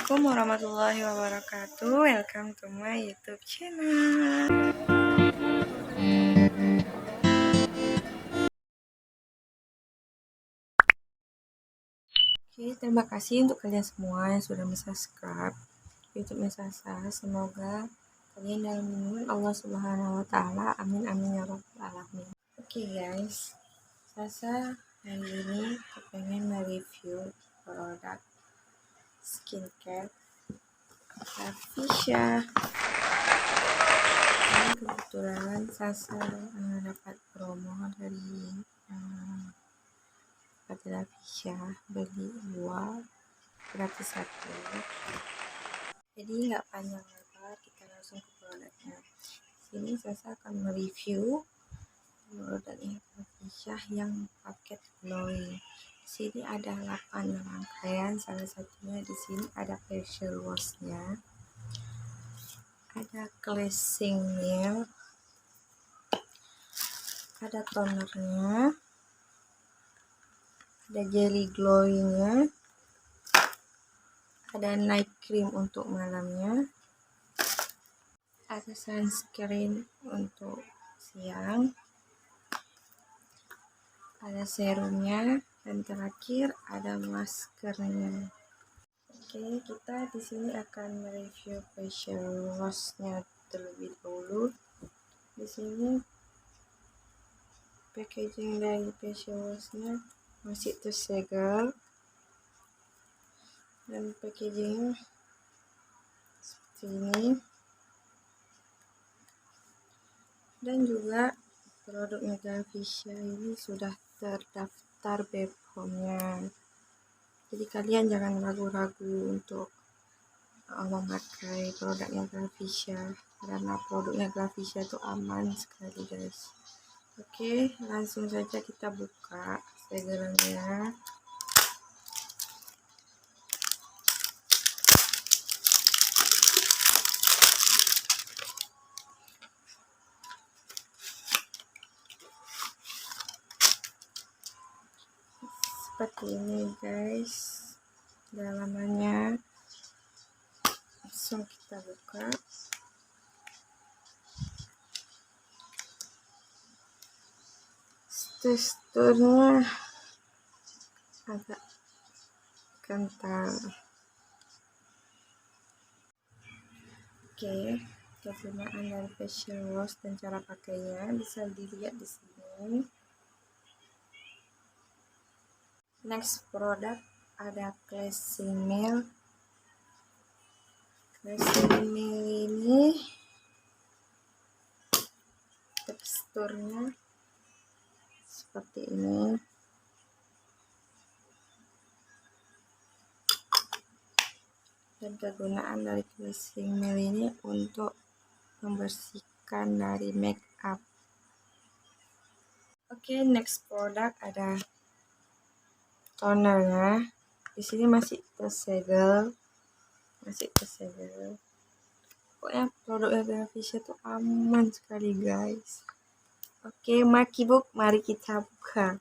Assalamualaikum warahmatullahi wabarakatuh. Welcome to my YouTube channel. Oke, terima kasih untuk kalian semua yang sudah subscribe YouTube Sasa. Semoga kalian dalam lindungan Allah Subhanahu wa taala. Amin amin ya rabbal alamin. Oke guys, Sasa hari ini pengen mereview produk skincare Glafidsya. Ini kebetulan Sasa dapat promo dari Glafidsya, beli 2 gratis 1. Jadi nggak panjang lebar, kita langsung ke produknya. Sini Sasa akan mereview produknya Glafidsya yang paket glowing. Di sini ada 8 rangkaian, salah satunya di sini ada facial wash-nya, ada cleansing milk, ada tonernya, ada jelly glowingnya, ada night cream untuk malamnya, ada sunscreen untuk siang, ada serumnya, dan terakhir ada maskernya. Oke, kita di sini akan mereview facial wash-nya terlebih dahulu. Di sini packaging dari facial wash-nya masih tersegel dan packagingnya seperti ini, dan juga produknya Glafidsya ini sudah terdaftar BPOM-nya. Jadi kalian jangan ragu-ragu untuk memakai produknya Glafidsya, karena produknya Glafidsya itu aman sekali guys. Oke, langsung saja kita buka segelannya. Seperti ini guys dalamannya. Langsung kita buka. Teksturnya agak kental. Oke, kegunaan dari facial wash dan cara pakainya bisa dilihat di sini. Next produk ada cleansing milk. Cleansing milk ini teksturnya seperti ini. Dan kegunaan dari cleansing milk ini untuk membersihkan dari make up. Oke, next produk ada tonernya. Di sini masih tersegel. Pokoknya produknya Glafidsya itu aman sekali guys. Oke, mari kita buka.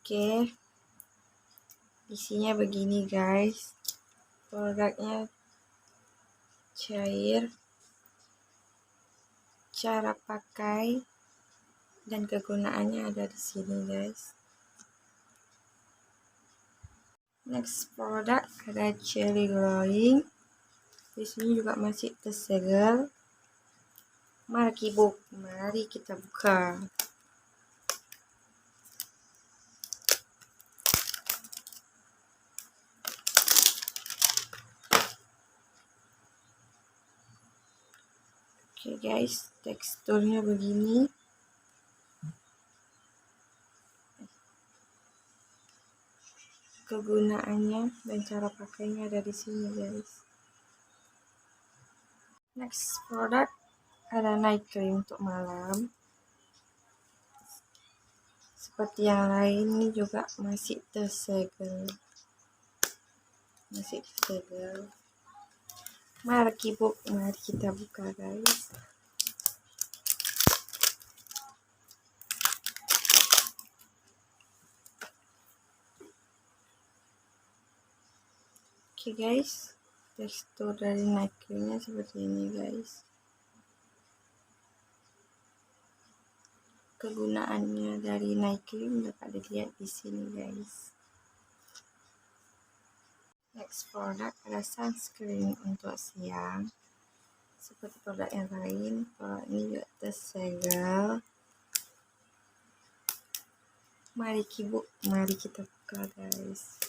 Oke, isinya begini guys. Produknya cair, cara pakai dan kegunaannya ada di sini guys. Next produk ada jelly glowing. Di sini juga masih tersegel. Mari kita buka. Oke guys, teksturnya begini. Kegunaannya dan cara pakainya ada di sini guys. Next produk ada night cream untuk malam. Seperti yang lain, ini juga masih tersegel. masih disegel. Mari kita buka guys. Oke guys, tekstur dari night creamnya seperti ini guys. Kegunaannya dari night cream dapat dilihat di sini guys. Next produk adalah sunscreen untuk siang. Seperti produk yang lain, produk ini juga tersegel. Mari kita buka guys.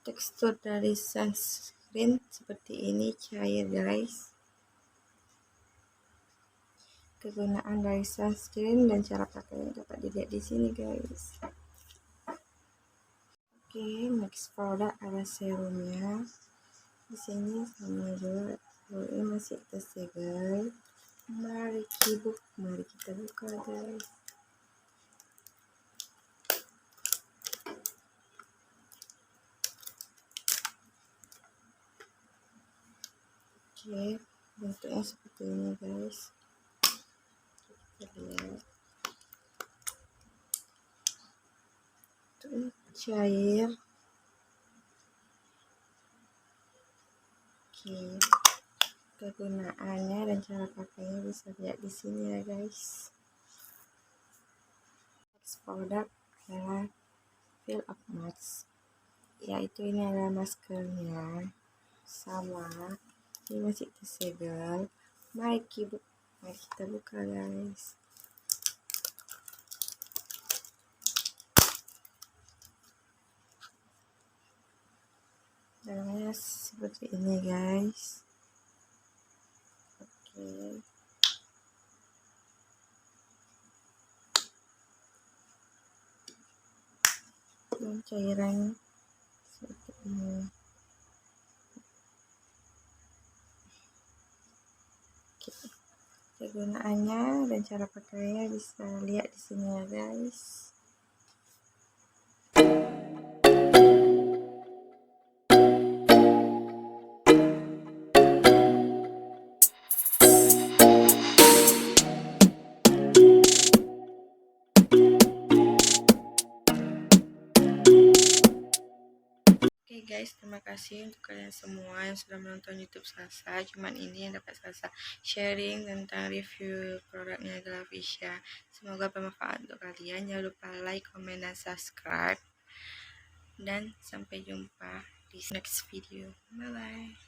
Tekstur dari sunscreen seperti ini, cair guys. Kegunaan dari sunscreen dan cara pakainya dapat dilihat di sini guys. Oke, next produk adalah serumnya. Di sini sama juga, ini masih tersegel. Mari kita buka guys. Oke, bentuknya seperti ini guys. Kita lihat. Itu cair. Oke. Kegunaannya dan cara pakainya bisa lihat di sini ya guys. Next produk adalah fill up mask, yaitu ini adalah maskernya. Sama, ini masih tersegel. Mari kita buka guys. Dalamnya seperti ini guys. Oke. Dan cairan seperti ini. Oke. Kegunaannya dan cara pakainya bisa lihat di sini ya guys. Oke guys, terima kasih untuk kalian semua yang sudah menonton YouTube Salsa. Cuman ini yang dapat Salsa sharing tentang review produknya Glafidsya. Semoga bermanfaat untuk kalian. Jangan lupa like, comment, dan subscribe. Dan sampai jumpa di next video. Bye bye.